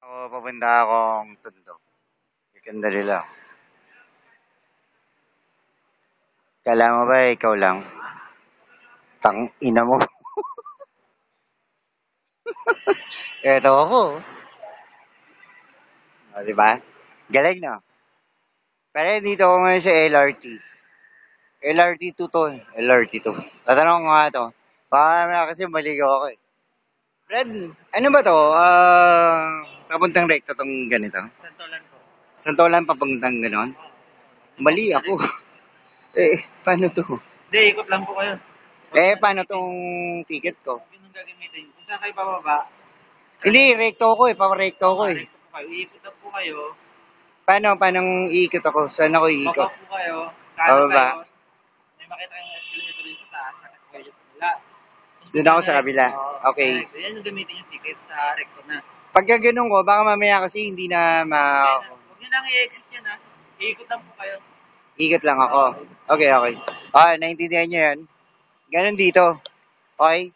Oo, papunta akong Tondo. Ikandali lang. Kala mo ba ikaw lang? Tang ina mo. Eto ako. O, diba? Galing, no? Pero dito ako ngayon sa LRT. LRT 2 to. LRT 2. Tatanong ko nga to. Baka kasi maligaw ako eh. Brad, ano ba to? Papuntang recto tong ganito? Santolan po. Santolan papuntang ganon? Mali ako. Paano to? Hindi, ikot lang po kayo. Paano tong ticket ko? Yun ang gagamitin. Kung saan kayo bababa, Hindi, recto ako eh. Pa-recto ako eh. recto po kayo. Iikot lang po kayo. Paano iikot ako? Saan ako iikot? Baba po kayo. Kanan Bababa. kayo. May makita kayong escalator rin sa taas. Sakit po kayo sa kabila. Doon ako sa kabila. Okay. Yan yung gamitin yung ticket sa recto na. Pagka ganun ko, baka mamaya kasi hindi na Huwag nyo nang i-exit yan ha. Iikot lang po kayo. ikot lang ako. Okay. Naintindihan nyo yan? Ganun dito. Okay?